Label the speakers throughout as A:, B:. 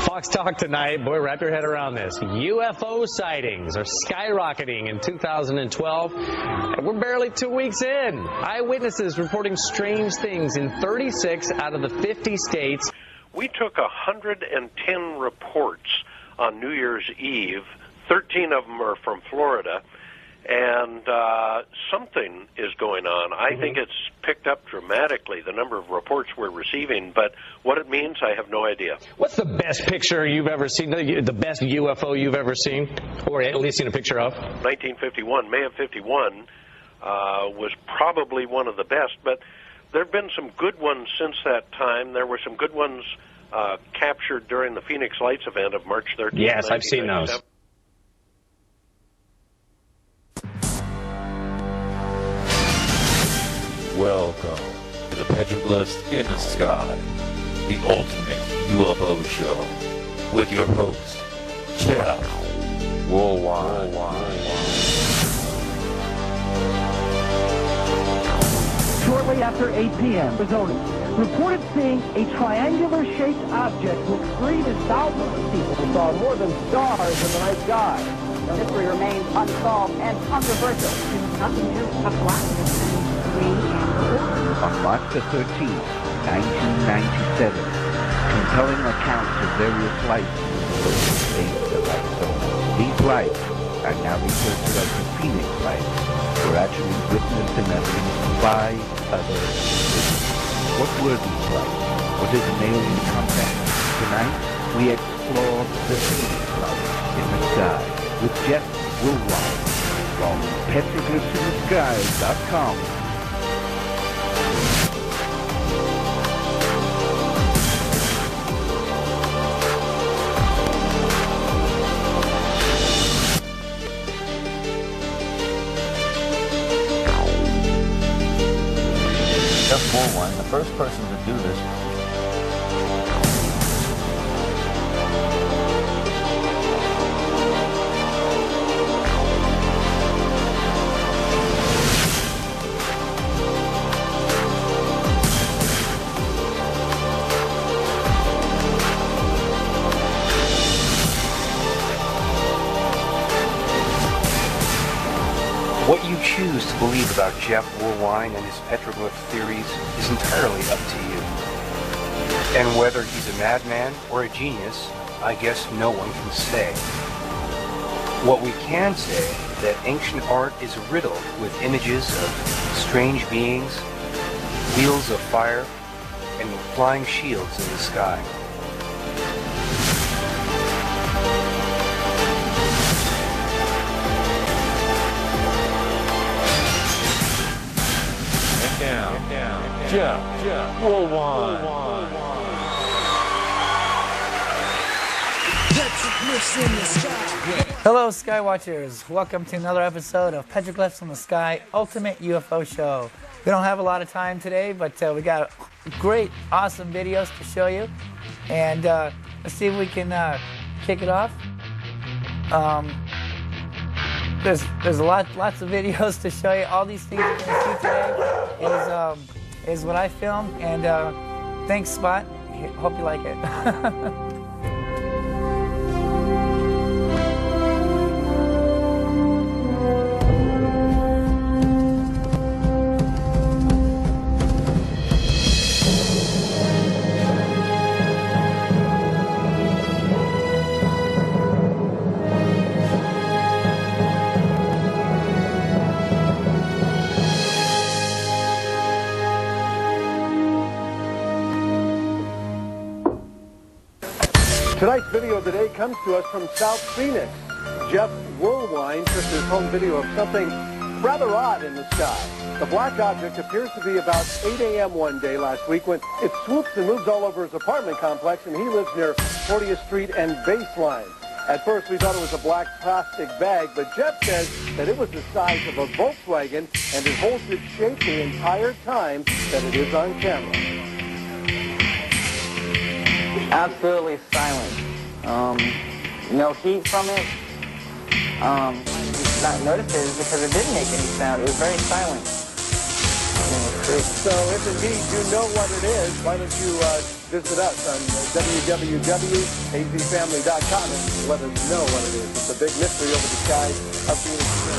A: Fox Talk tonight. Boy, wrap your head around this. UFO sightings are skyrocketing in 2012, and we're barely 2 weeks in. Eyewitnesses reporting strange things in 36 out of the 50 states.
B: We took 110 reports on New Year's Eve. 13 of them are from Florida, and something is going on. I think it's picked up dramatically, the number of reports we're receiving, but what it means, I have no idea.
A: What's the best picture you've ever seen, the best UFO you've ever seen, or at least seen a picture of?
B: 1951, May of 51, was probably one of the best, but there have been some good ones since that time. There were some good ones captured during the Phoenix Lights event of March 13th.
A: Yes, I've seen those.
C: Welcome to the Petroglyphs in the Sky, the ultimate UFO show, with your host, Jeff woolwine.
D: Shortly after 8 p.m., Arizona reported seeing a triangular-shaped object which greeted thousands of people who saw more than stars in the night sky.
E: Mystery remains unsolved and controversial. Nothing is a blackness.
F: On March the 13th, 1997, compelling accounts of various flights of Arizona. These flights are now referred to as the Phoenix flights, were actually witnessed and evidenced by other citizens. What were these flights? Was it an alien contact? Tonight, we explore the Phoenix flights in the sky with Jeff woolwine from PetroglyphsInTheSky.com.
C: Jeff woolwine, the first person to do this.
G: What you choose to believe about Jeff woolwine and his petroglyph theories is entirely up to you. And whether he's a madman or a genius, I guess no one can say. What we can say is that ancient art is riddled with images of strange beings, wheels of fire, and flying shields in the sky.
C: Jeff woolwine.
H: Hello, Skywatchers. Welcome to another episode of Petroglyphs in the Sky, Ultimate UFO Show. We don't have a lot of time today, but we got great, awesome videos to show you. And let's see if we can kick it off. There's lots of videos to show you. All these things you're going to see today is what I filmed. And thanks, Spot. Hope you like it.
I: Tonight's video of the day comes to us from South Phoenix. Jeff woolwine took his home video of something rather odd in the sky. The black object appears to be about 8 a.m. one day last week when it swoops and moves all over his apartment complex, and he lives near 40th Street and Baseline. At first, we thought it was a black plastic bag, but Jeff says that it was the size of a Volkswagen, and it holds its shape the entire time that it is on camera.
E: Absolutely silent. No heat from it. Not noticed it because it didn't make any sound. It was very silent.
I: So if indeed you know what it is, why don't you visit us on www.azfamily.com and let us know what it is. It's a big mystery over the sky of Phoenix.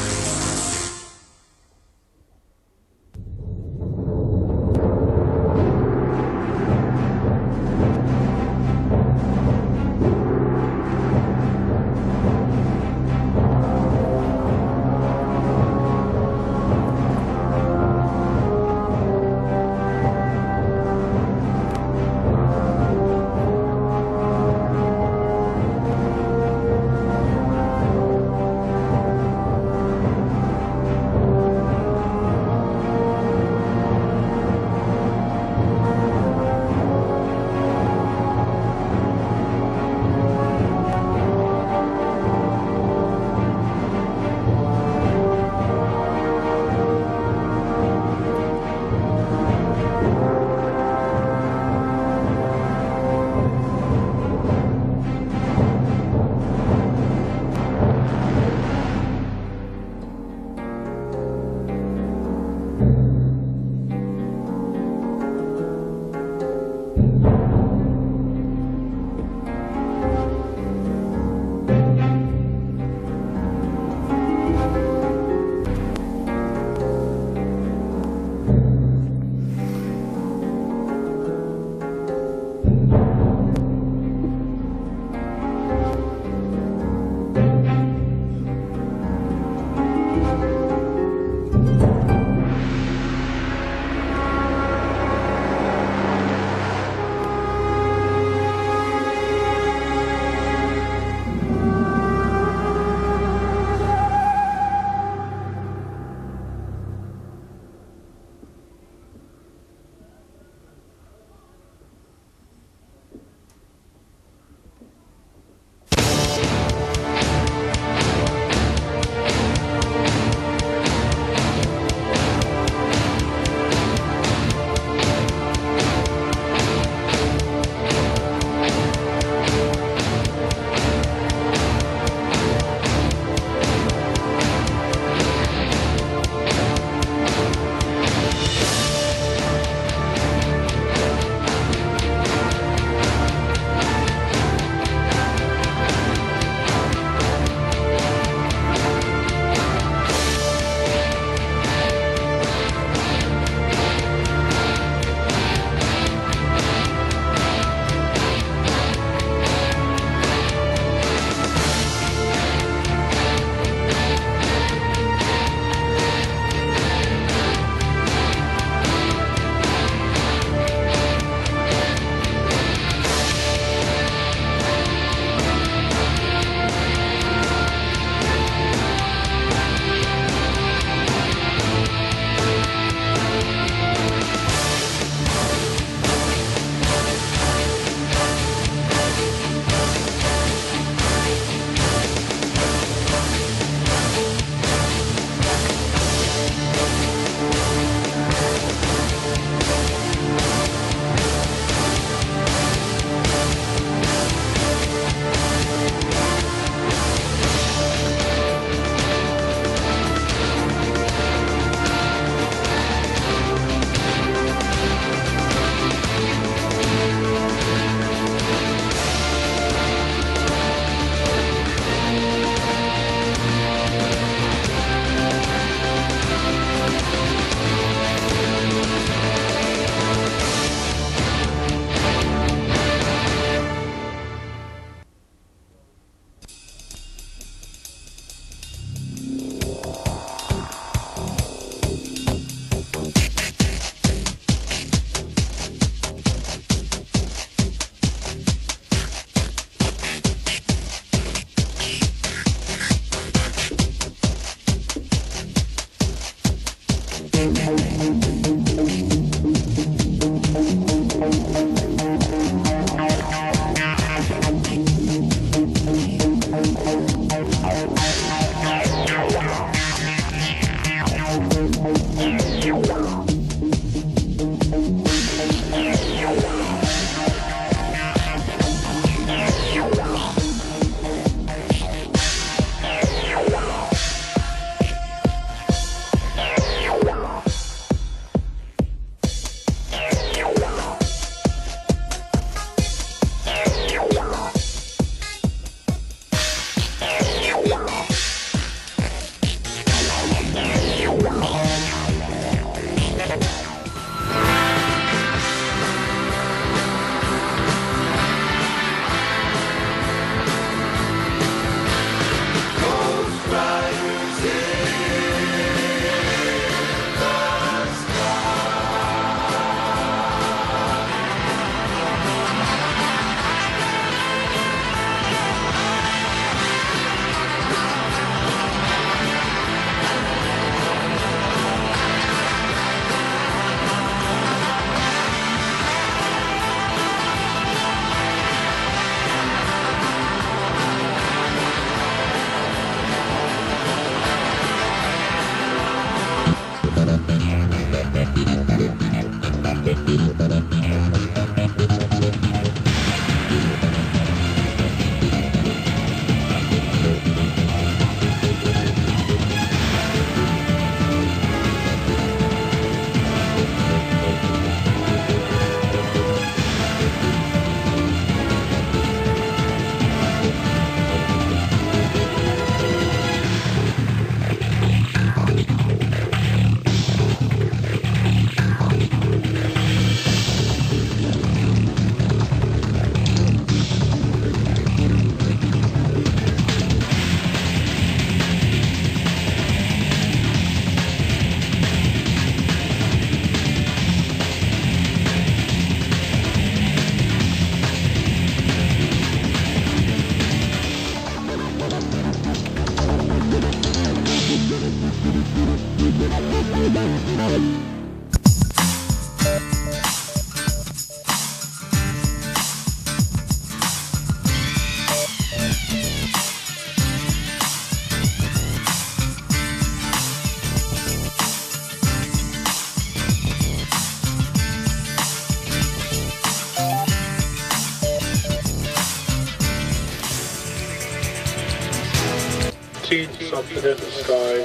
J: seen something in the sky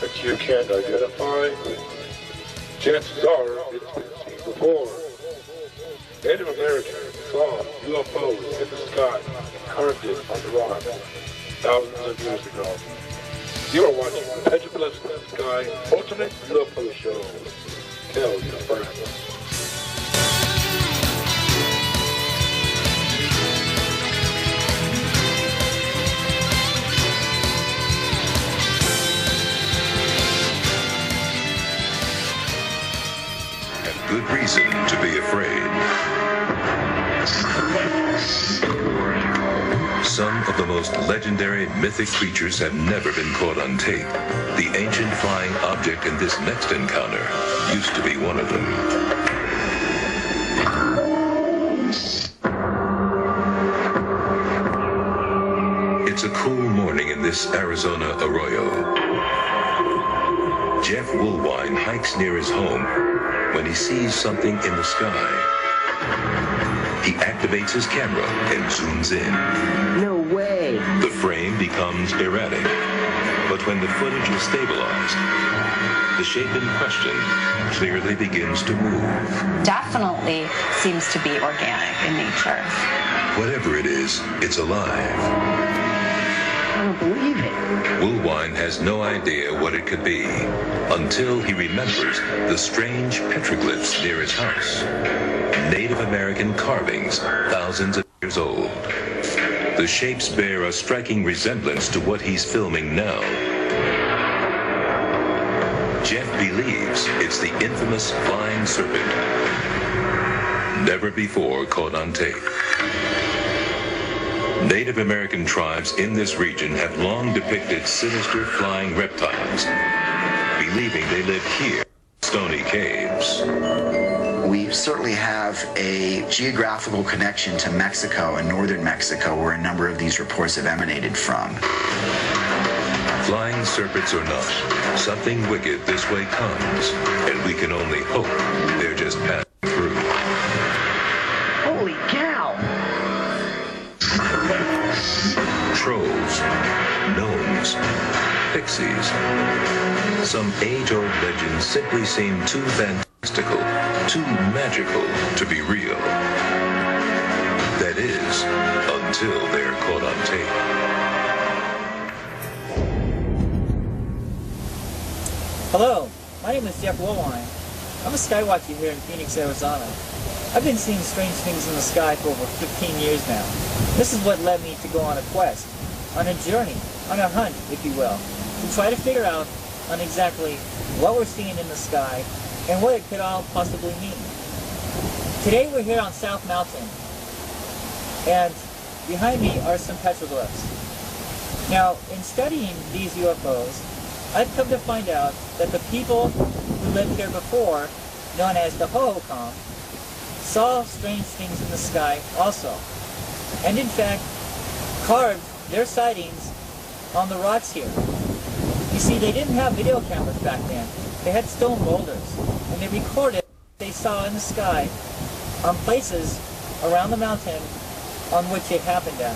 J: that you can't identify, chances are it's been seen before. Native Americans saw UFOs in the sky and carved it on the rock thousands of years ago. You are watching the Petroglyphs in the Sky Ultimate UFO Show. Tell your friends.
K: Good reason to be afraid. Some of the most legendary mythic creatures have never been caught on tape. The ancient flying object in this next encounter used to be one of them. It's a cool morning in this Arizona arroyo. Jeff Woolwine hikes near his home when he sees something in the sky. He activates his camera and zooms in.
E: No way.
K: The frame becomes erratic, but when the footage is stabilized, the shape in question clearly begins to move.
L: Definitely seems to be organic in nature.
K: Whatever it is, it's alive.
E: I don't believe it.
K: Woolwine has no idea what it could be until he remembers the strange petroglyphs near his house. Native American carvings, thousands of years old. The shapes bear a striking resemblance to what he's filming now. Jeff believes it's the infamous flying serpent, never before caught on tape. Native American tribes in this region have long depicted sinister flying reptiles, believing they live here in stony caves.
M: We certainly have a geographical connection to Mexico and northern Mexico, where a number of these reports have emanated from.
K: Flying serpents or not, something wicked this way comes, and we can only hope they're just passing through.
E: Holy cow!
K: Trolls, gnomes, pixies. Some age-old legends simply seem too fantastical, too magical to be real. That is, until they're caught on tape.
H: Hello, my name is Jeff Woolwine. I'm a skywatcher here in Phoenix, Arizona. I've been seeing strange things in the sky for over 15 years now. This is what led me to go on a quest, on a journey, on a hunt, if you will, to try to figure out on exactly what we're seeing in the sky and what it could all possibly mean. Today we're here on South Mountain, and behind me are some petroglyphs. Now, in studying these UFOs, I've come to find out that the people who lived here before, known as the Hohokam, saw strange things in the sky also, and in fact carved their sightings on the rocks here. You see, they didn't have video cameras back then. They had stone boulders, and they recorded what they saw in the sky on places around the mountain on which it happened at.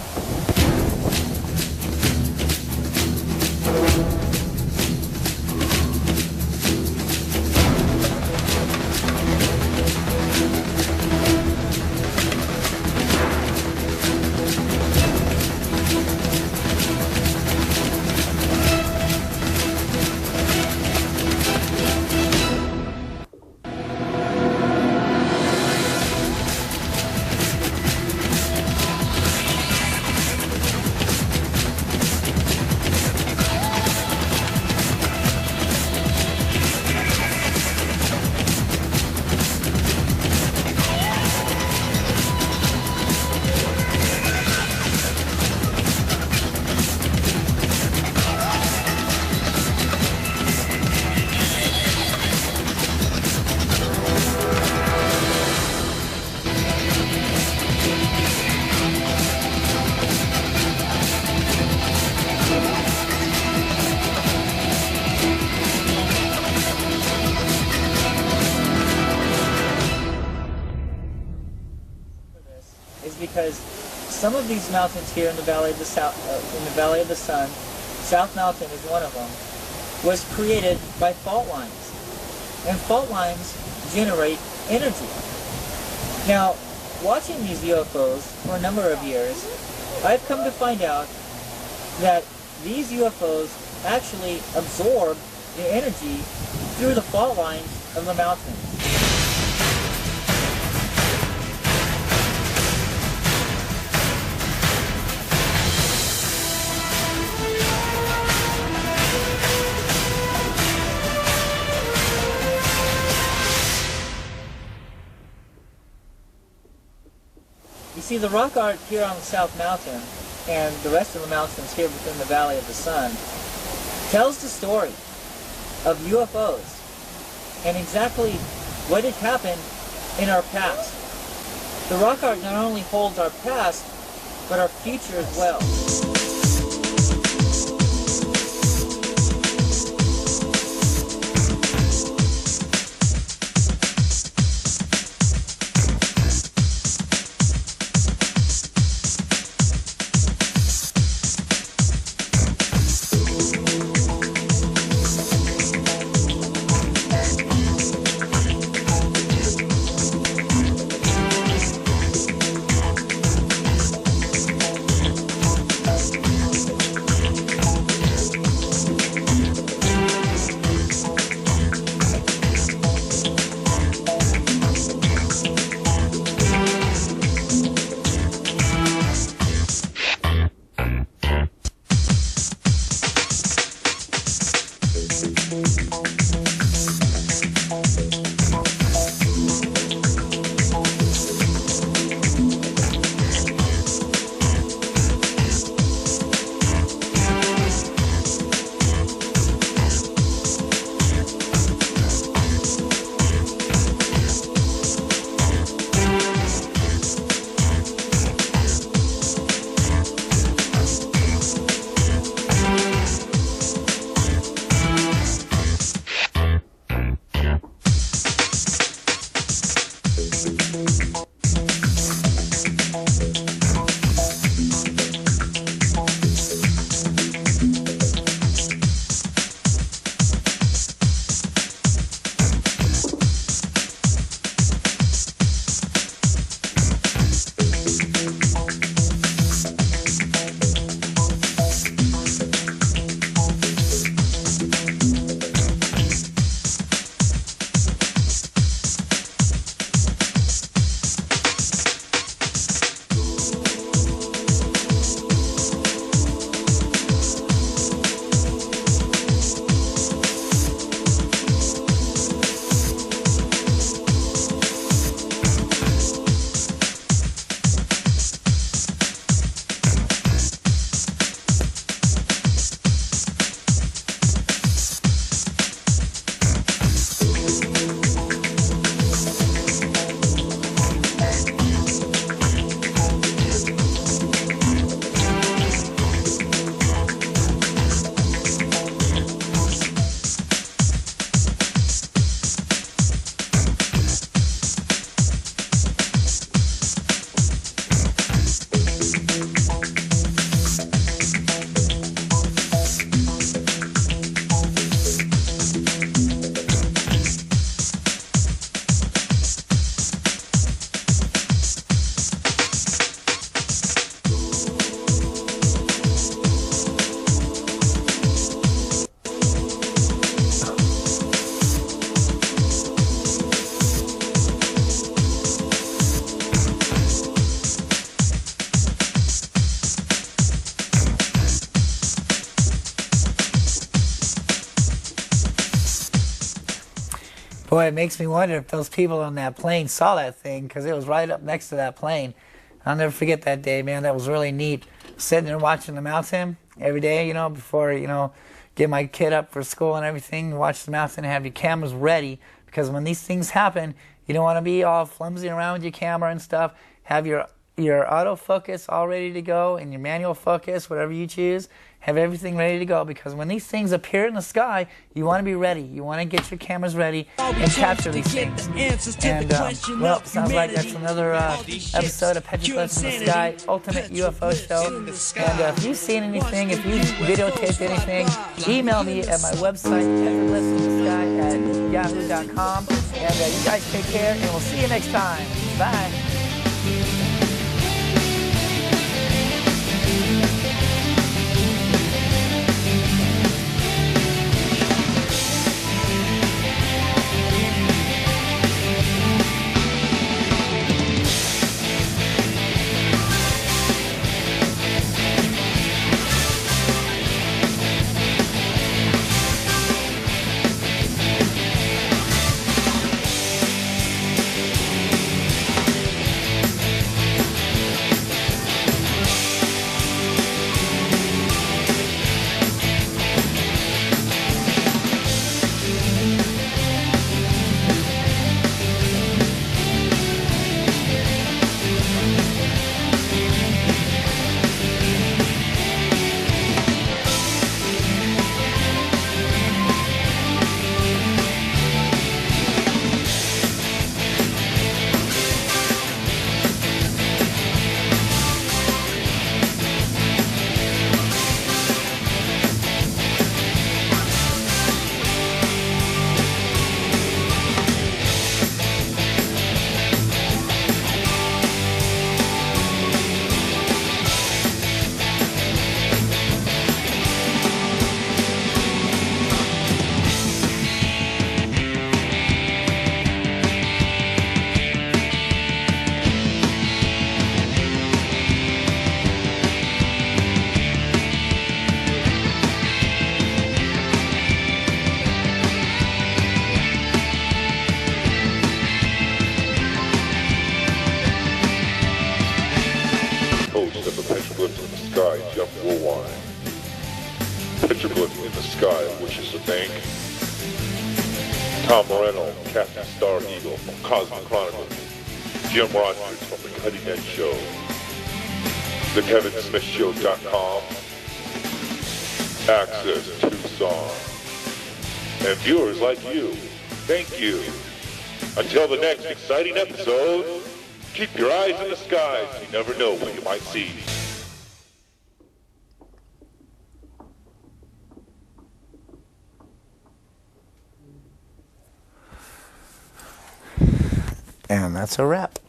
H: Because some of these mountains here in the Valley of the Sun South Mountain is one of them, was created by fault lines. And fault lines generate energy. Now, watching these UFOs for a number of years, I've come to find out that these UFOs actually absorb the energy through the fault lines of the mountains. You see, the rock art here on the South Mountain and the rest of the mountains here within the Valley of the Sun tells the story of UFOs and exactly what had happened in our past. The rock art not only holds our past, but our future as well. Boy, it makes me wonder if those people on that plane saw that thing, because it was right up next to that plane. I'll never forget that day, man. That was really neat. Sitting there watching the mountain every day, you know, before, you know, get my kid up for school and everything, watch the mountain and have your cameras ready, because when these things happen, you don't want to be all flimsy around with your camera and stuff. Have your your autofocus all ready to go and your manual focus, whatever you choose. Have everything ready to go, because when these things appear in the sky, you want to be ready. You want to get your cameras ready and capture these things. And, well, sounds like that's another episode of Petroglyphs in the Sky, Ultimate UFO Show. And if you've seen anything, if you've videotaped anything, email me at my website, petroglyphsinthe@yahoo.com. And you guys take care, and we'll see you next time. Bye.
J: Petroglyphs in the Sky wishes to thank Tom Moreno, Captain Star Eagle from Cosmic Chronicles, Jim Rogers from The Cutting Edge Show, TheKevinSmithShow.com, Access Tucson, and viewers like you. Thank you. Until the next exciting episode, keep your eyes in the skies. You never know what you might see.
H: And that's a wrap.